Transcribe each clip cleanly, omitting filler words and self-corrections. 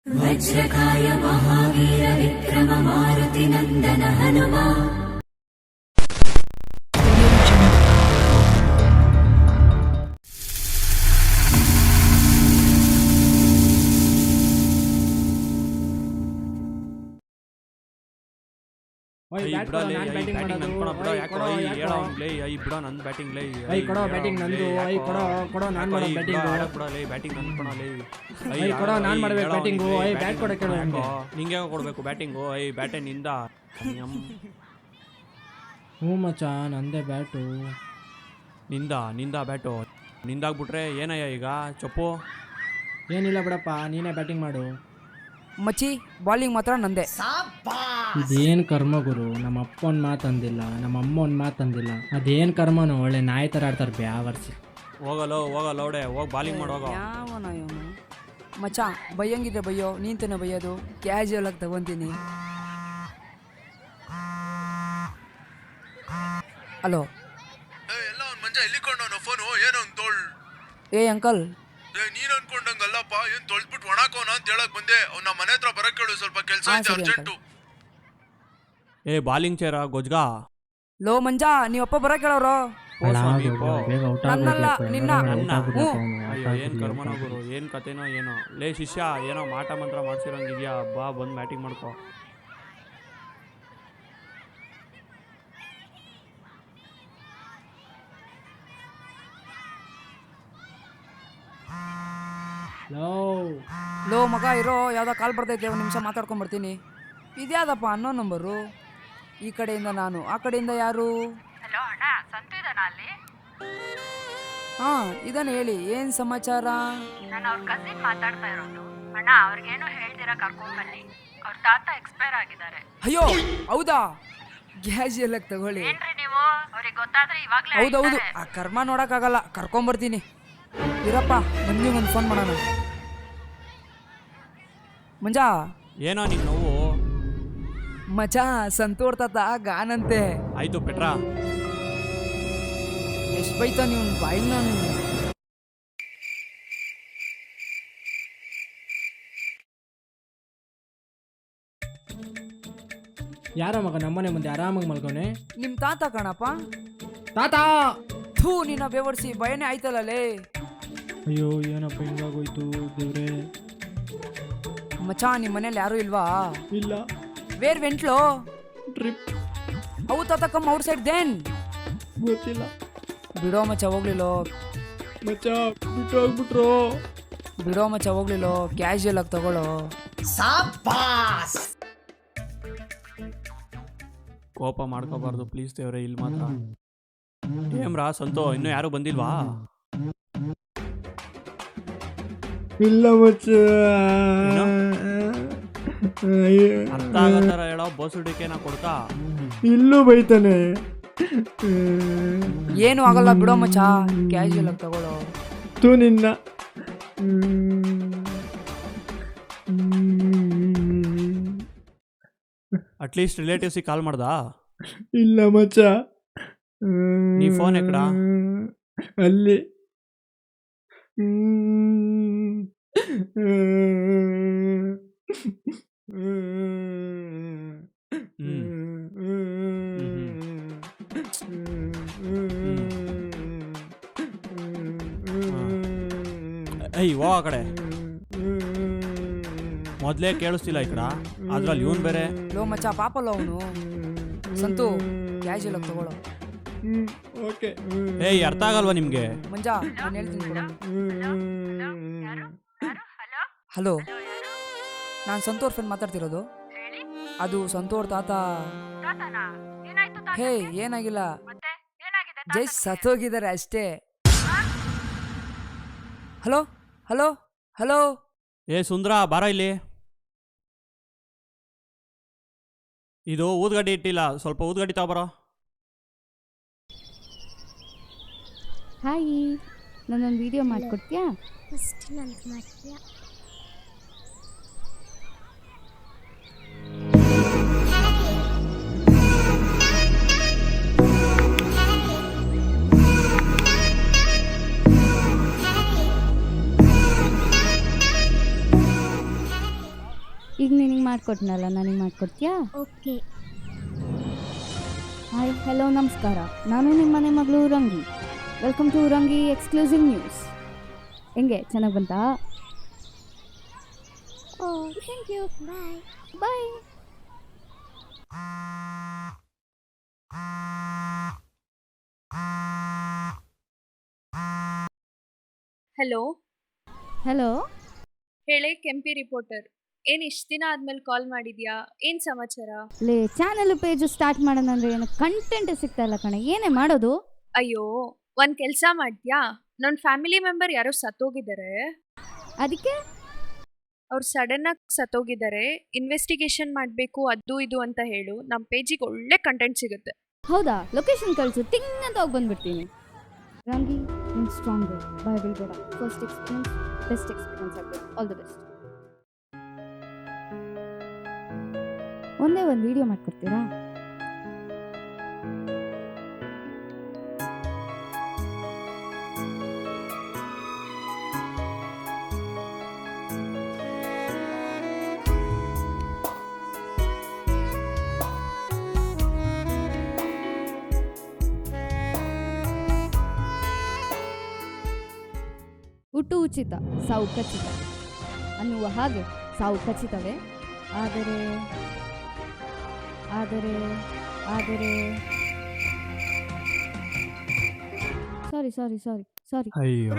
ವಜ್ರಕಾಯ ಮಹಾವೀರ ವಿಕ್ರಮ ಮಾರುತಿ ನಂದನ ಹನುಮ. ನಿಂಗೆ ಕೊಡ್ಬೇಕು ಬ್ಯಾಟಿಂಗು. ಬ್ಯಾಟೆ ನಿಂದ. ಹ್ಞೂ ಮಚ್ಚ, ನಂದೇ ಬ್ಯಾಟು. ನಿಂದ ಬ್ಯಾಟು ನಿಂದಾಗ್ಬಿಟ್ರೆ ಏನಯ್ಯ ಈಗ ಚೊಪ್ಪು? ಏನಿಲ್ಲ ಬಿಡಪ್ಪ, ನೀನೇ ಬ್ಯಾಟಿಂಗ್ ಮಾಡು. ಮಚ್ಚಿ ಬಾಲಿಂಗ್ ಮಾತ್ರ ನಂದೆ. ಇದೇನು ಕರ್ಮ ಗುರು, ನಮ್ಮ ಅಪ್ಪ ಒಂದು ಮಾತು ಅಂದಿಲ್ಲ, ನಮ್ಮ ಅಮ್ಮ ಒಂದು ಮಾತು ಅಂದಿಲ್ಲ. ಅದೇನು ಕರ್ಮನೋ, ಒಳ್ಳೆ ನಾಯಿ ಥರ ಆಡ್ತಾರೆ ಬ್ಯಾವರ್ಸಿ. ಹೋಗಲ್ಲೋಡೆ ಹೋಗಿ ಬಾಲಿಂಗ್ ಮಾಡೋಗ. ಯಾವನ ಇವನು? ಮಚ್ಚ ಬೈಯಂಗಿದ್ರೆ ಬಯ್ಯೋ, ನೀನ್ ತಾನೆ ಬೈಯೋದು. ಕ್ಯಾಶುಯಲ್ ಆಗಿ ತಗೊಂತೀನಿ. ಹಲೋ ಏ ಅಂಕಲ್, ನೀನ್ ಅನ್ಕೊಂಡಂಗಲ್ಲಪ್ಪ, ಏನ್ ತೊಳ್ಬಿಟ್ಟು ಒಣಾಕೋನ ಅಂತ ಹೇಳಕ್ ಬಂದೆ. ಅವ್ನ ಮನೆ ಹತ್ರ ಬರಕ್ ಹೇಳು, ಸ್ವಲ್ಪ ಕೆಲಸ ಐತೆ ಅರ್ಜೆಂಟು. ಬಾಲಿಂಗ್ ಚೇರ ಗೊಜ್ಗಾ. ಲೋ ಮಂಜ, ನೀವಪ್ಪ ಬರ ಕೇಳೋರು. ನನ್ನಲ್ಲ ನಿನ್ನ. ಏನ್ ಕರ್ಮನೋ ಗುರು, ಏನ್ ಕತೆನೋ ಏನೋ. ಲೇ ಶಿಷ್ಯ, ಏನೋ ಮಾಟ ಮಂತ್ರ ಮಾಡ್ಸಿರಂಗಿದ್ಯಾ? ಬಾ ಬಂದ್ ಬ್ಯಾಟಿಂಗ್ ಮಾಡ್ಕೋ. ಲೋ ಮಗ ಇರೋ, ಯಾವ್ದೋ ಕಾಲ್ ಬರ್ತೈತೆ, ಒಂದು ನಿಮಿಷ ಮಾತಾಡ್ಕೊಂಡ್ ಬರ್ತೀನಿ. ಇದ್ಯಾವ್ದಪ್ಪ ಅನ್ನೋ ನಂಬರು? ಈ ಕಡೆಯಿಂದ ನಾನು, ಆ ಕಡೆಯಿಂದ ಯಾರು? ಹಾ ಇದಾನೆ, ಹೇಳಿ ಏನ್ ಸಮಾಚಾರ? ನಾನು ಅವ್ರ ಕಸಿನ್ ಮಾತಾಡ್ತಾ ಇರೋದು. ಅಣ್ಣ, ಅವ್ರಿಗೇನು ಹೇಳ್ದಿರಾ ಕರ್ಕೊಂಡ್ ಬನ್ನಿ. ಅವ್ರ ತಾತ ಎಕ್ಸ್ಪೈರ್ ಆಗಿದ್ದಾರೆ. ಅಯ್ಯೋ ಹೌದಾ? ಗ್ಯಾಸ್ ಎಲ್ಲ ತಗೊಳ್ಳಿ. ಏನ್ರಿ ನೀವು? ಅವ್ರಿಗೆ ಗೊತ್ತಾದ್ರೆ ಇವಾಗ್ಲೇ ಹೌದೌದು, ಆ ಕರ್ಮ ನೋಡಕ್ಕಾಗಲ್ಲ, ಕರ್ಕೊಂಬರ್ತೀನಿ. ಇರಪ್ಪ, ಮಂಜು ಒಂದು ಫೋನ್ ಮಾಡೋಣ. ಮಂಜಾ. ಏನೋ ನಿನ್ ನೋವು? ಮಚಾ ಸಂತೋರ್ ತಾತ ಗಾನಂತೆ. ಆಯ್ತು ಪೆಟ್ರಾ. ಎಷ್ಟು ಬೈತಾ ನೀವು ಬಾಯಿನ. ಯಾರ ಮಗ ನಮ್ಮನೆ ಮುಂದೆ ಆರಾಮಾಗಿ ಮಲ್ಕೋನೆ? ನಿಮ್ ತಾತ ಕಣಪ್ಪ. ತಾತ ಥೂ, ನಿನ್ನ ಬೇವರ್ಸಿ ಭಯನೇ ಆಯ್ತಲ್ಲೇ. ಅಯ್ಯೋ ಏನಪ್ಪ ಹಿಂಗಾಗೋಯ್ತು ದೇವ್ರೆ. ಮಚಾ, ನಿಮ್ಮ ಮನೇಲಿ ಯಾರು ಇಲ್ವಾ? ಇಲ್ಲ. ವೇರ್ ವೆಂಟ್ಲೋ ಟ್ರಿಪ್. ಅವು ತಾತ ಕಮ್ ಔಟ್ ಸೈಡ್ ದೇನ್. ಗೊತ್ತಿಲ್ಲ. ಬಿಡೋ ಮಚ್ಚ, ಹೋಗ್ಲಿಲ್ಲೋ ಮಚ್ಚ, ಬಿಟ್ಟು ಹೋಗ್ಬಿಟ್ರು. ಬಿಡೋ ಮಚ್ಚ, ಹೋಗ್ಲಿಲ್ಲೋ. ಕ್ಯಾಶುಯಲ್ ಆಗಿ ತಗೊಳ್ಳೋ. ಕೋಪ ಮಾಡ್ಕೋಬಾರ್ದು ಪ್ಲೀಸ್ ದೇವ್ರೆ. ಇಲ್ಲಿ ಮಾತ್ರ ಏಮ್ರಾ ಸಂತೋ, ಇನ್ನೂ ಯಾರು ಬಂದಿಲ್ವಾ? ಇಲ್ಲ ಮಚ್ಚ. ಅರ್ಥ ಆಗೋ ಥರ ಹೇಳೋ, ಬೋಸುಡಿಕೆನ ಕೊಡ್ತಾ. ಇಲ್ಲೂ ಬೈತಾನೆ. ಏನು ಆಗಲ್ಲ, ಬಿಡೋ ಮಚ್ಚ, ಕ್ಯಾಶುಯಲ್ ಆಗಿ ತಗೊಳ್ಳೋ. ತೂ ನಿನ್ನ. ಅಟ್ಲೀಸ್ಟ್ ರಿಲೇಟಿವ್ಸಿಗೆ ಕಾಲ್ ಮಾಡ್ದಾ? ಇಲ್ಲ ಮಚ್ಚ. ನೀ ಫೋನ್ ಎಕ್ಕಡ? ಅಲ್ಲಿ. ಓ ಆ ಕಡೆ ಮೊದ್ಲೇ ಕೇಳಿಸ್ತಿಲ್ಲ ಈ ಕಡ, ಅದ್ರಲ್ಲಿ ಇವನ್ ಬೇರೆ. ಲೋ ಮಚ್ಚ, ಪಾಪಲ್ಲ ಅವನು. ಸಂತು, ಕ್ಯಾಶುಯಲ್ ಆಗಿ ತಗೊಳ್ಳೋ. ಓಕೆ. ಅರ್ಥ ಆಗಲ್ವಾ ನಿಮ್ಗೆ? ಮಂಜ, ನಾನು ಹೇಳ್ತೀನಿ ಕೂಡ. ಹಲೋ, ಹಲೋ, ನಾನು ಸಂತೋರ್ ಫ್ರೆಂಡ್ ಮಾತಾಡ್ತಿರೋದು. ಅದು ಸಂತೋರ್ ತಾತ. ಹೇ ಏನಾಗಿಲ್ಲ, ಜಸ್ಟ್ ಸತ್ತೋಗಿದ್ದಾರೆ ಅಷ್ಟೇ. Hello hello hello. ಸುಂದ್ರ, ಬಾರ ಇಲ್ಲಿ. ಇದು ಊದ್ಗಡ್ಡಿ ಇಟ್ಟಿಲ್ಲ, ಸ್ವಲ್ಪ ಊದ್ಗಡ್ಡಿ ತಗೊಬರೋ. ಹಾಯ್, ನನ್ನೊಂದು ವಿಡಿಯೋ ಮಾಡಿಕೊಡ್ತೀಯಾ? ಈಗ ನಿನಗೆ ಮಾಡಿಕೊಟ್ನಲ್ಲ ನನಗೆ ಮಾಡಿಕೊಡ್ತೀಯಾ? ಓಕೆ. ಹಾಯ್, ಹಲೋ, ನಮಸ್ಕಾರ. ನಾನು ನಿಮ್ಮ ಮನೆ ಮಗಳು Rangi. Welcome to Rangi exclusive news. ಹೆಂಗೆ, ಚೆನ್ನಾಗಿ ಬಂತಾ? Oh thank you. Bye. Bye. Hello hello, ಹೇಳೆ ಕೆಂಪಿ ರಿಪೋರ್ಟರ್. ಏನು ಇಷ್ಟು ದಿನ ಆದ್ಮೇಲೆ ಕಾಲ್ ಮಾಡಿದ್ಯಾ? ಏನು ಸಮಾಚಾರ? ಲೇ ಚಾನಲ್ ಪೇಜು ಸ್ಟಾರ್ಟ್ ಮಾಡೋಣ ಅಂದರೆ ಏನು ಕಂಟೆಂಟ್ ಸಿಗ್ತಾ ಇಲ್ಲ ಕಣೆ, ಏನೇ ಮಾಡೋದು? ಅಯ್ಯೋ, ಒಂದು ಕೆಲಸ ಮಾಡ್ತೀಯಾ? ನನ್ನ ಫ್ಯಾಮಿಲಿ ಮೆಂಬರ್ ಯಾರೋ ಸತ್ತೋಗಿದ್ದಾರೆ. ಅದಕ್ಕೆ ಅವ್ರು ಸಡನ್ನಾಗಿ ಸತ್ತೋಗಿದ್ದಾರೆ, ಇನ್ವೆಸ್ಟಿಗೇಷನ್ ಮಾಡಬೇಕು ಅದು ಇದು ಅಂತ ಹೇಳು. ನಮ್ಮ ಪೇಜಿಗೆ ಒಳ್ಳೆ ಕಂಟೆಂಟ್ ಸಿಗುತ್ತೆ. ಹೌದಾ? ಲೊಕೇಶನ್ ಕಳಿಸು, ತಿಂಗ್ ಅಂತ ಹೋಗಿ ಬಂದ್ಬಿಡ್ತೀನಿ. ರಂಗಿ, ನೀನು ಸ್ಟ್ರಾಂಗ್, ಭಯ ಬೀಳ್ಬೇಡ. ಫಸ್ಟ್ ಎಕ್ಸ್ಪೀರಿಯನ್ಸ್ ಬೆಸ್ಟ್ ಎಕ್ಸ್ಪೀರಿಯನ್ಸ್ ಆಗಬೇಕು. All the best. ಒಂದೇ ಒಂದು ವಿಡಿಯೋ ಮಾಡ್ಕೊಡ್ತೀರಾ? ಹುಟ್ಟು ಉಚಿತ, ಸಾವು ಖಚಿತ ಅನ್ನುವ ಹಾಗೆ ಸಾವು ಖಚಿತವೇ. ಆದರೆ ಆದರೆ ಆದರೆ ಸಾರಿ ಸಾರಿ ಸಾರಿ ಸಾರಿ ಅಯ್ಯೋ,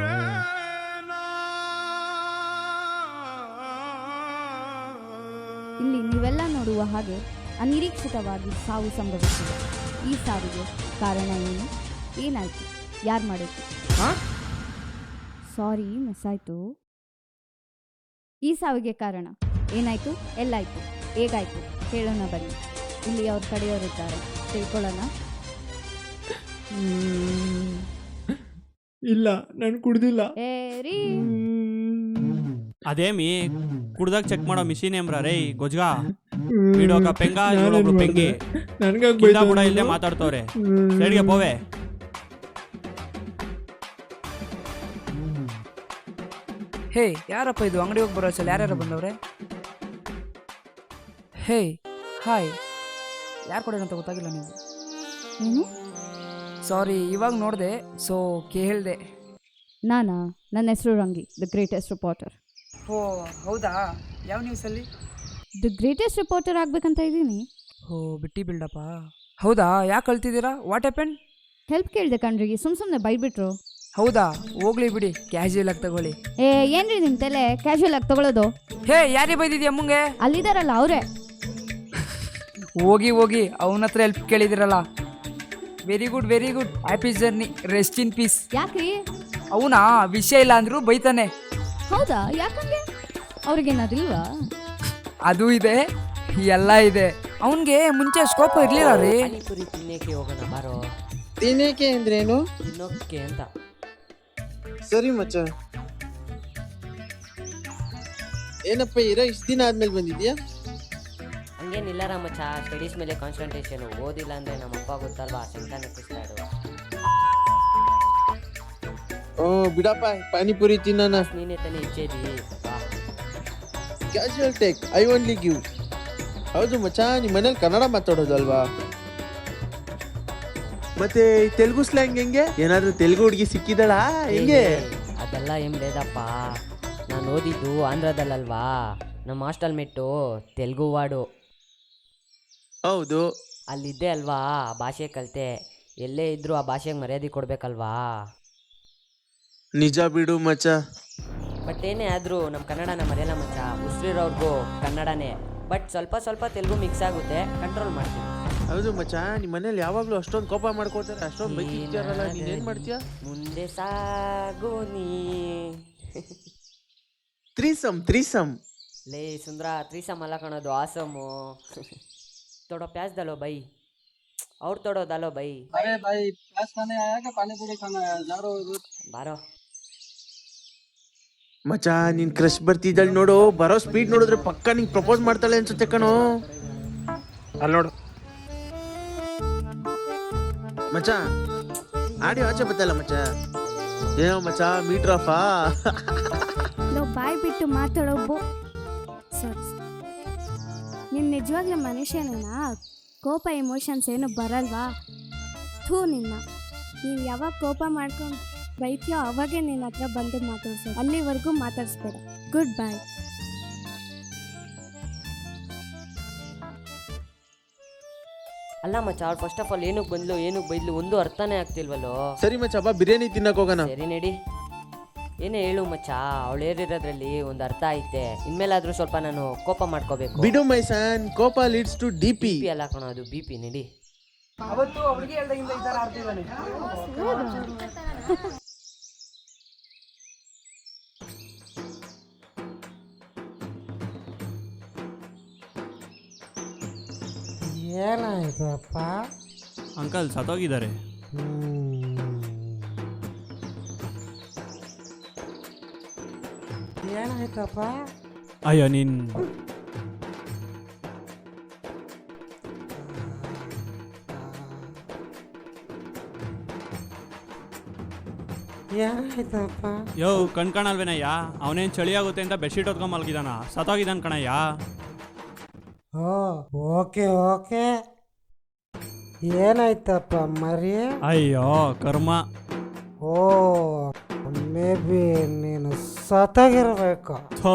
ಇಲ್ಲಿ ನೀವೆಲ್ಲ ನೋಡುವ ಹಾಗೆ ಅನಿರೀಕ್ಷಿತವಾಗಿ ಸಾವು ಸಂಭವಿಸಿದೆ. ಈ ಸಾವಿಗೆ ಕಾರಣ ಏನು? ಏನಾಯ್ತು? ಯಾರು ಮಾಡಿತು? ಸಾರಿ, ಮಿಸ್ ಆಯಿತು. ಈ ಸಾವಿಗೆ ಕಾರಣ ಏನಾಯಿತು? ಎಲ್ಲಾಯಿತು? ಹೇಗಾಯಿತು? ಹೇಳೋಣ ಬನ್ನಿ. ಇಲ್ಲಿ ಅವ್ರ ಕಡೆಯವರಿದ್ದಾರೆ, ತಿಳ್ಕೊಳ್ಳೋಣ. ಇಲ್ಲ, ನಾನು ಕುಡ್ದಿಲ್ಲ. ಏರಿ, ಅದೇಮಿ ಕುಡ್ದಾಗ ಚೆಕ್ ಮಾಡೋ ಮಿಷಿನ್ ಏಮ್ರ ರೇ ಗೊಜ್ಗ ಇಡೋಕ ಪೆಂಗ ಇವಳೊಬ್ಳು ಪೆಂಗಿ ಕಿಂದ ಕೂಡ ಇಲ್ಲೇ ಮಾತಾಡ್ತವ್ರೆ. ಸೈಡ್ಗೆ ಪೋವೆ. ಹೇ, ಯಾರಪ್ಪ ಇದು? ಅಂಗಡಿ ಹೋಗಿ ಬರೋ ಸಲ ಯಾರ್ಯಾರು ಬಂದವ್ರೆ? ಹೇ, ಹಾಯ್. ಯಾರು ಕೊಡೋಣಂತ ಗೊತ್ತಾಗಿಲ್ಲ ನೀವು? ಏನು? ಸಾರಿ, ಇವಾಗ ನೋಡಿದೆ, ಸೊ ಕೇಳಿದೆ. ನಾನಾ? ನನ್ನ ಹೆಸರು ರಂಗಿ, ದ ಗ್ರೇಟೆಸ್ಟ್ ರಿಪೋರ್ಟರ್. ಓ ಹೌದಾ? ಯಾವ ನ್ಯೂಸಲ್ಲಿ? ದ ಗ್ರೇಟೆಸ್ಟ್ ರಿಪೋರ್ಟರ್ ಆಗ್ಬೇಕಂತ ಇದ್ದೀನಿ. ಓ, ಬಿಟ್ಟಿ ಬಿಲ್ಡಪ್ಪ. ಹೌದಾ? ಯಾಕೆ ಕಳ್ತಿದ್ದೀರಾ? What happen? ಹೆಲ್ಪ್ ಕೇಳಿದೆ ಕಣ್ರಿ, ಸುಮ್ಮನೆ ಬೈಬಿಟ್ರು. ಹೌದಾ? ಹೋಗ್ಲಿ ಬಿಡಿ, ಕ್ಯಾಶುಯಲ್ ಆಗಿ ತಗೊಳ್ಳಿ. ಏನ್ರಿ ನಿಮ್ಮ ತಲೆ ಕ್ಯಾಶುಯಲ್ ಆಗಿ ತಗೊಳ್ಳೋದು? ಹೇ, ಯಾರೇ ಬೈದಿದ್ಯಾ ಅಮ್ಮಂಗೆ? ಅಲ್ಲಿದಾರಲ್ಲ ಅವರೇ. ಹೋಗಿ ಹೋಗಿ ಅವನ ಹತ್ರ ಹೆಲ್ಪ್ ಕೇಳಿದಿರಲ್ಲ. Very good, very good. Happy journey, rest in peace. ಯಾಕ್ರಿ? ಅವನಾ ವಿಷಯ ಇಲ್ಲ ಅಂದ್ರು ಬೈತಾನೆ. ಹೌದಾ? ಯಾಕಂಗೆ? ಅವ್ರಿಗೇನಾದಿಲ್ವಾ? ಅದು ಇದೆ, ಎಲ್ಲ ಇದೆ. ಅವನ್ಗೆ ಮುಂಚೆ ಸ್ಕೋಪ್ ಇರ್ಲಿಲ್ಲ ರೀ. ಪಾನಿಪುರಿ ತಿನ್ನಕ್ಕೆ ಹೋಗೋಣ ಬಾರೋ. ತಿನ್ನಕ್ಕೆ ಅಂದ್ರೇನು? ತಿನ್ನೋಕ್ಕೆ ಅಂತ. ಸರಿ ಮಚ್ಚ. ಏನಪ್ಪ ಇರೋ ಇಷ್ಟು ದಿನ ಆದ್ಮೇಲೆ ಬಂದಿದ್ಯಾ? ಹಂಗೇನಿಲ್ಲ ಮಚ್ಚ, ಸ್ಟಡೀಸ್ ಮೇಲೆ ಕಾನ್ಸಂಟ್ರೇಷನ್. ಓದಿಲ್ಲ ಅಂದ್ರೆ ನಮ್ಮಪ್ಪ ಗೊತ್ತಲ್ವಾ, ಸಂತಾನ ಕೃಷ್ಣಾಡು. ಓ ಬಿಡಪ್ಪ, ಪಾನಿಪುರಿ ತಿನ್ನೋಣ. ನೀನೇ ತಾನೇ ಇಚ್ಛೇದಿ. Casual take, I only give. ಹೌದು ಮಚ್ಚ, ನಿಮ್ಮ ಮನೇಲಿ ಕನ್ನಡ ಮಾತಾಡೋದಲ್ವಾ? ಮತ್ತೆ ತೆಲುಗು ಸ್ಲ್ಯಾಂಗ್ ಹೆಂಗೆ? ಏನಾದ್ರೂ ತೆಲುಗು ಹುಡುಗಿ ಸಿಕ್ಕಿದಳ ಹೆಂಗೆ? ಅದೆಲ್ಲ ಏನ್ ಬೇದಪ್ಪ, ನಾನು ಓದಿದ್ದು ಆಂಧ್ರದಲ್ಲಲ್ವಾ. ನಮ್ಮ ಹಾಸ್ಟೆಲ್ ಮೆಟ್ಟು ತೆಲುಗು ವಾರ್ಡು. ಹೌದು, ಅಲ್ಲಿದ್ದೆ ಅಲ್ವಾ, ಆ ಭಾಷೆ ಕಲಿತೆ. ಎಲ್ಲೇ ಇದ್ರೂ ಆ ಭಾಷೆಗೆ ಮರ್ಯಾದೆ ಕೊಡ್ಬೇಕಲ್ವಾ. ನಿಜ ಬಿಡು ಮಚ್ಚ. ಬಟ್ ಏನೇ ಆದರೂ ನಮ್ಮ ಕನ್ನಡನ ಮರೆಯಲ್ಲ ಮಚ್ಚ. ಉಸಿರಿರೋರ್ಗೂ ಕನ್ನಡನೇ, ಬಟ್ ಸ್ವಲ್ಪ ಸ್ವಲ್ಪ ತೆಲುಗು ಮಿಕ್ಸ್ ಆಗುತ್ತೆ, ಕಂಟ್ರೋಲ್ ಮಾಡ್ತೀನಿ. ಹೌದು ಮಚ್ಚ, ನಿಮ್ಮ ಮನೇಲಿ ಯಾವಾಗ್ಲೂ ಅಷ್ಟೊಂದು ಕೋಪ ಮಾಡ್ಕೊಳ್ತಾರೆ, ಅಷ್ಟೊಂದು ಬೈತಿರ್ತಾರಲ್ಲ, ನೀನೇನ್ ಮಾಡ್ತೀಯಾ? ಮುಂದೆ ಸಾಗು ನೀ. ತ್ರೀಸಮ್ ಲೇ ಸುಂದ್ರ, ತ್ರೀಸಮ್ ಅಲ್ಲ ಕಾಣೋದು, ಆಸಮು. ತೋಡೋ ಪ್ಯಾಸ್ ದಲೋ ಬೈ, ಅವ್ರು ತೋಡೋ ದಲೋ ಬೈ. ಬಾರೋ ಮಚ್ಚ, ನಿನ್ ಕ್ರಶ್ ಬರ್ತಿದ್ದಾಳೆ ನೋಡು. ಬರೋ ಸ್ಪೀಡ್ ನೋಡಿದ್ರೆ ಪಕ್ಕ ನಿಂಗೆ ಪ್ರಪೋಸ್ ಮಾಡ್ತಾಳೆ ಅನ್ಸುತ್ತೆ ಕಣೋ. ಅಲ್ಲಿ ನೋಡು ಮಚ್ಚ, ಆಡಿಯೋ ಆಚೆ ಬತ್ತಲ್ಲ ಮಚ್ಚ. ಏನೋ ಮಚ್ಚ, ಮೀಟರ್ ಆಫಾ? ಬಾಯ್ ಬಿಟ್ಟು ಮಾತಾಡೋ. ನೀನು ನಿಜವಾಗ್ಲೂ ಮನುಷ್ಯನೇನಾ? ಕೋಪ ಎಮೋಷನ್ಸ್ ಏನು ಬರಲ್ವಾ? ಥೂ ನಿನ್ನ. ನೀನು ಯಾವಾಗ ಕೋಪ ಮಾಡ್ಕೊಂಡು ಬೈತೀಯೋ ಅವಾಗೇ ನಿನ್ನ ಹತ್ರ ಬಂದು ಮಾತಾಡ್ಸೋ, ಅಲ್ಲಿವರೆಗೂ ಮಾತಾಡಿಸ್ಬೇಡ. Good bye. ಅಲ್ಲ ಮಚ್ಚ, ಅವ್ರು ಫಸ್ಟ್ ಆಫ್ ಆಲ್ ಏನಕ್ಕೆ ಬೈದ್ಲು ಒಂದು ಅರ್ಥನೇ ಆಗ್ತಿಲ್ವಲ್ಲೋ. ಸರಿ ಮಚ್ಚ ಬಾ ಬಿರಿಯಾನಿ ತಿನ್ನಕ್ ಹೋಗೋಣ. ಸರಿ ನಡಿ. ಏನೇ ಹೇಳು ಮಚ್ಚ, ಅವಳು ಏರಿರೋದ್ರಲ್ಲಿ ಒಂದು ಅರ್ಥ ಐತೆ. ಇನ್ಮೇಲಾದ್ರೂ ಸ್ವಲ್ಪ ನಾನು ಕೋಪ ಮಾಡ್ಕೋಬೇಕು. ಬಿಡು ಮೈಸನ್, ಕೋಪ ಲೀಡ್ಸ್ ಟು ಡಿಪಿ. ಬಿ ಅಲ್ಲ ಕಣೋ, ಅದು BP. ನಡಿ. ಅವತ್ತು ಅವಳಿಗೆ ಹೇಳ್ದಾಗಿಂದ ಈ ಥರ ಆಡ್ತಿದ್ದಾನೆ. ಏನಾಯ್ತಪ್ಪ? ಅಂಕಲ್ ಸತ್ತೋಗಿದ್ದಾರೆ. ಏನಾಯ್ತಪ್ಪ? ಅಯ್ಯೋ ನೀನ್ ಏನಾಯ್ತಪ್ಪ? ಯೋ ಕಣ್ಕಾಣಲ್ವೇನಯ್ಯ? ಅವನೇನ್ ಚಳಿ ಆಗುತ್ತೆ ಅಂತ ಬೆಡ್ಶೀಟ್ ಹೊತ್ಕೊಂಡ್ ಮಲಗಿದಾನ, ಸತ್ತೋಗಿದ್ದಾನ ಕಣಯ್ಯ. ಓ ಓಕೆ ಓಕೆ. ಏನಾಯ್ತಪ್ಪ ಮರಿ? ಅಯ್ಯೋ ಕರ್ಮ. ಓ ಮೇ ಬಿ ನೀನು ಸತ್ತಾಗಿರ್ಬೇಕು. ಥೋ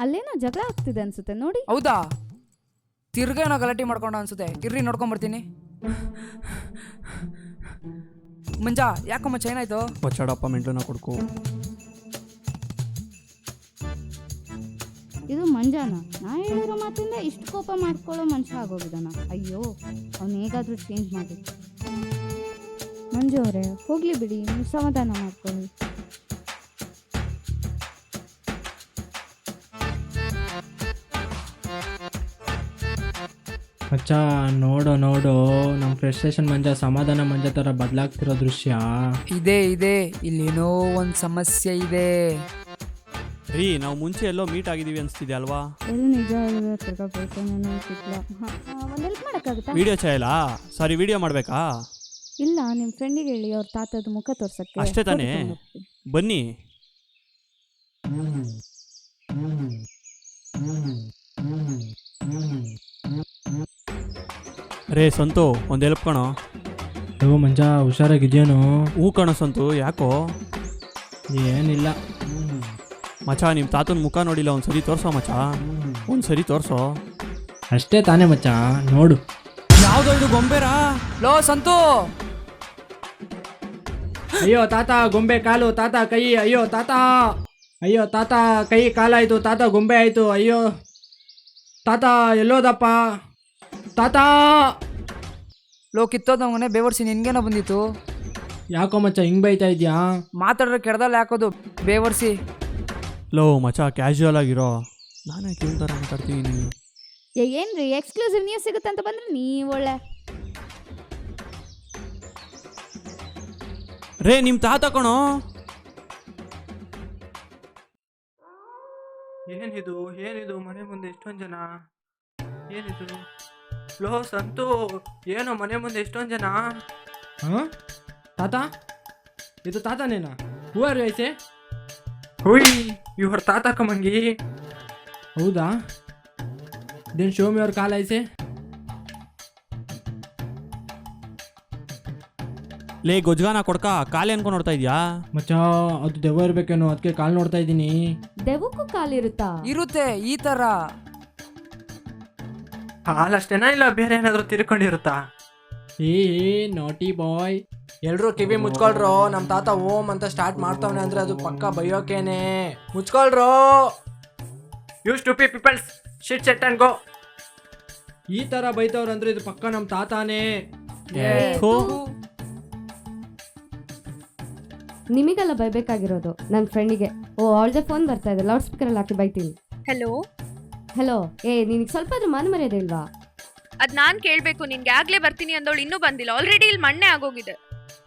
ಅಲ್ಲೇನೋ ಜಗಳ ಆಗ್ತಿದೆ ಅನ್ಸುತ್ತೆ ನೋಡಿ. ಹೌದಾ? ತಿರ್ಗೇನೋ ಗಲಾಟೆ ಮಾಡ್ಕೊಂಡು ಅನ್ಸುತ್ತೆ. ಇರ್ರಿ ನೋಡ್ಕೊಂಬರ್ತೀನಿ. ಮಂಜ ಯಾಕೋ ಮಚ್ಚ ಏನಾಯ್ತು? ಕೊಚ್ಚಾಡಪ್ಪ ಮೆಂಟ್ಲನ್ನ ಕೊಡ್ಕು. ಇದು ಮಂಜಾನ? ನಾ ಹೇಳಿರೋ ಮಾತಿಂದ ಇಷ್ಟು ಕೋಪ ಮಾಡ್ಕೊಳ್ಳೋ ಮನುಷ್ಯ ಆಗೋಗಿದ್ದಾನ. ಅಯ್ಯೋ, ಅವ್ನು ಹೇಗಾದ್ರೂ ಚೇಂಜ್ ಮಾಡಿ. ಮಂಜು ಅವರೇ ಹೋಗ್ಲಿ ಬಿಡಿ, ನೀವು ಸಮಾಧಾನ ಮಾಡ್ಕೊಳ್ಳಿ. ಮಚ್ಚ ನೋಡು ನಮ್ಮ ಫ್ರಸ್ಟ್ರೇಷನ್ ಮಂಜ ಸಮಾಧಾನ ಮಂಜ ಥರ ಬದಲಾಗ್ತಿರೋ ದೃಶ್ಯ ಇದೆ. ಇಲ್ಲೇನೋ ಒಂದು ಸಮಸ್ಯೆ ಇದೆ. ರೀ, ನಾವು ಮುಂಚೆ ಎಲ್ಲೋ ಮೀಟ್ ಆಗಿದೀವಿ ಅನ್ಸ್ತಿದೆ ಅಲ್ವಾ? ಎಲ್ಲಿ ನಿಜ ಒಂದು ಹೆಲ್ಪ್ ಮಾಡೋಕ್ಕಾಗುತ್ತಾ? ವಿಡಿಯೋ ಚಾಯಲ್ಲ? ಸಾರಿ, ವಿಡಿಯೋ ಮಾಡ್ಬೇಕಾ? ಇಲ್ಲ, ನಿಮ್ಮ ಫ್ರೆಂಡಿಗೆ ಹೇಳಿ ಅವ್ರ ತಾತದ ಮುಖ ತೋರ್ಸಕ್ಕೆ. ಅಷ್ಟೇ ತಾನೇ? ಬನ್ನಿ. ರೇ ಸಂತು, ಒಂದು ಹೆಲ್ಪ್ ಕಣೋ. ಓ ಮಂಜ, ಹುಷಾರಾಗಿದ್ಯೇನು? ಹೂ ಕಣೋ ಸಂತು, ಯಾಕೋ? ಏನಿಲ್ಲ ಮಚ, ನಿಮ್ಮ ತಾತನ ಮುಖ ನೋಡಿಲ್ಲ, ಒಂದ್ಸರಿ ತೋರ್ಸೋ ಮಚ, ಒಂದ್ಸರಿ ತೋರ್ಸೋ. ಅಷ್ಟೇ ತಾನೇ ಮಚ್ಚ, ನೋಡು. ಯಾವ್ದೋ ಇದು ಗೊಂಬೆರಾ? ಲೋ ಸಂತು. ಅಯ್ಯೋ ತಾತ, ಗೊಂಬೆ ಕಾಲು. ತಾತ ಕೈ. ಅಯ್ಯೋ ತಾತ, ಅಯ್ಯೋ ತಾತ ಕೈ ಕಾಲಾಯ್ತು. ತಾತ ಗೊಂಬೆ ಆಯ್ತು. ಅಯ್ಯೋ ತಾತ ಎಲ್ಲೋದಪ್ಪ ತಾತ? ಲೋ ಕಿತ್ತೋದ ಮನೆ ಬೇವರ್ಸಿ ನಿನ್ಗೇನೋ ಬಂದಿತ್ತು. ಯಾಕೋ ಮಚ್ಚ ಹಿಂಗ್ ಬೈತಾ ಇದ್ಯಾ? ಮಾತಾಡ್ರೆ ಕೆಡ್ದಲ್ಲಿ ಹಾಕೋದು ಬೇವರ್ಸಿ. ಲೋ ಮಚ, ಕ್ಯಾಶುವಲ್ ಆಗಿರೋ. ನಾನೇ ಕೇಳ್ ಥರ ಮಾತಾಡ್ತೀನಿ. ಏನ್ರಿ ಎಕ್ಸ್ಕ್ಲೂಸಿವ್ ನ್ಯೂಸ್ ಸಿಗುತ್ತೆ ಅಂತ ಬಂದ್ರೆ ನೀವು ಒಳ್ಳೆ. ರೇ, ನಿಮ್ಮ ತಾತ ಕಣೋ. ಏನಿದು ಮನೆ ಮುಂದೆ ಎಷ್ಟೊಂದು ಜನ? ಏನಿದು? ಲೋ ಸಂತು, ಏನೋ ಮನೆ ಮುಂದೆ ಎಷ್ಟೊಂದು ಜನ? ಹಾಂ ತಾತ, ಇದು ತಾತನೇನಾ? Who are you ಐಸೆ? ಹುಯ್, ಇವ್ರ ತಾತ ಕಮ್ಮಂಗಿ. ಹೌದಾ? ದೆನ್ ಶೋ ಮಿ ಅವ್ರ ಕಾಲ ಐಸೆ. ಲೇ ಗೊಜ್ಗಾನ ಕೊಡ್ಕ, ಕಾಲೇ ಅನ್ಕೊಂಡು ನೋಡ್ತಾ ಇದ್ಯಾ? ಮಚ್ಚ, ಅದು ದೆವ್ವ ಇರ್ಬೇಕೇನೋ, ಅದಕ್ಕೆ ಕಾಲು ನೋಡ್ತಾ ಇದ್ದೀನಿ. ದೆವ್ವಕ್ಕೂ ಕಾಲಿರುತ್ತಾ? ಇರುತ್ತೆ ಈ ತರ. ಹಾಲಷ್ಟೇನಾ ಇಲ್ಲ ಬೇರೆ ಏನಾದರೂ ತಿರ್ಕೊಂಡಿರುತ್ತಾ? ಏ ನಾಟಿ ಬಾಯ್, ಎಲ್ರೂ ಕಿವಿ ಮುಚ್ಕೊಳ್ರೋ. ನಮ್ಮ ತಾತ ಓಂ ಅಂತ ಸ್ಟಾರ್ಟ್ ಮಾಡ್ತಾವನೆ ಅಂದ್ರೆ ಅದು ಪಕ್ಕ ಬೈಯೋಕೇನೆ. ಮುಚ್ಕೊಳ್ರೋ. You stupid peoples, shit set and go. ಈ ತರ ಬೈತವ್ರಂದ್ರೆ ಇದು ಪಕ್ಕ ನಮ್ಮ ತಾತಾನೇ. ನಿಮಗೆಲ್ಲ ಬೈಬೇಕಾಗಿರೋದು ನನ್ನ ಫ್ರೆಂಡಿಗೆ. ಓ, ಅವಳದೇ ಫೋನ್ ಬರ್ತಾ ಇದೆ, ಲೌಡ್ ಸ್ಪೀಕರಲ್ಲಿ ಹಾಕಿ ಬೈತೀನಿ. Hello hello. ನಿನಗೆ ಸ್ವಲ್ಪ ಆದ್ರೂ ಮಾನ ಮರ್ಯಾದೆ ಇಲ್ವಾ? ಅದ್ ನಾನ್ ಕೇಳ್ಬೇಕು, ನಿನ್ಗೆ ಆಗ್ಲೇ ಬರ್ತೀನಿ ಅಂದವಳು ಇನ್ನೂ ಬಂದಿಲ್ಲ. ಆಲ್ರೆಡಿ ಇಲ್ಲಿ ಮಣ್ಣೆ ಆಗೋಗಿದೆ.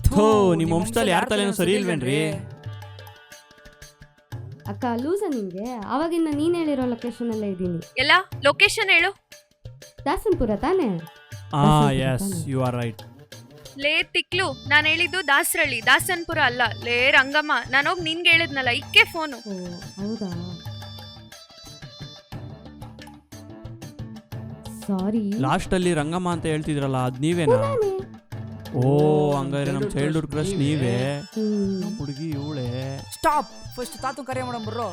ಥೋ, ನಿಮ್ಮ ವಂಶದಲ್ಲಿ ಯಾರ ತಲೆನೂ ಸರಿ ಇಲ್ವೇನ್ರಿ? ಅಕ್ಕ ಲೂಸ ನಿಂಗೆ. ಅವಾಗಿಂದ ನೀನ್ ಹೇಳಿರೋ ಲೊಕೇಶನ್ ಅಲ್ಲೇ ಇದ್ದೀನಿ. ಎಲ್ಲ ಲೊಕೇಶನ್ ಹೇಳು. ದಾಸನ್ಪುರ ತಾನೇ? Yes, you are right. ಲೇ ತಿಕ್ಲು ನಾನು ಹೇಳಿದ್ದು ದಾಸರಳ್ಳಿ ದಾಸನ್ಪುರ ಅಲ್ಲ. ಲೇ ರಂಗಮ್ಮ ನಾನು ಹೋಗಿ ನಿನ್ಗೆ ಹೇಳಿದ್ನಲ್ಲ ಇಕ್ಕೆ ಫೋನು. ಓ ಹೌದಾ, ಸಾರಿ. ಲಾಸ್ಟ್ ಅಲ್ಲಿ ರಂಗಮ್ಮ ಅಂತ ಹೇಳ್ತಿದ್ರಲ್ಲ ಅದ್ ನೀವೇನಾ? ಓ ಹಂಗಾದ್ರೆ ನಮ್ಮ ಚೈಲ್ಡ್ಹುಡ್ ಕ್ರಶ್ ನೀವೇ. ಹುಡುಗಿ ಇವಳೆ. ಸ್ಟಾಪ್, ಫಸ್ಟ್ ತಾತು ಕರೆ ಮಾಡಮ್ ಬರ್ರೋ.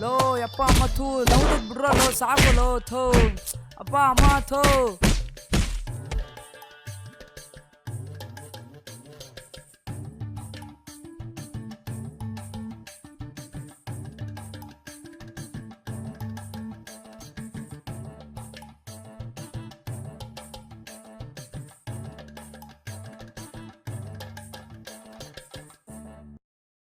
ಲೋ ಯಪ್ಪ ಅಮ್ಮ ಥೂ ಲವ್ ಬಿಡ್ರೋ ಲೋ, ಸಾಕು ಲೋ ಥೋ ಅಪ್ಪ ಅಮ್ಮ ಥೋ.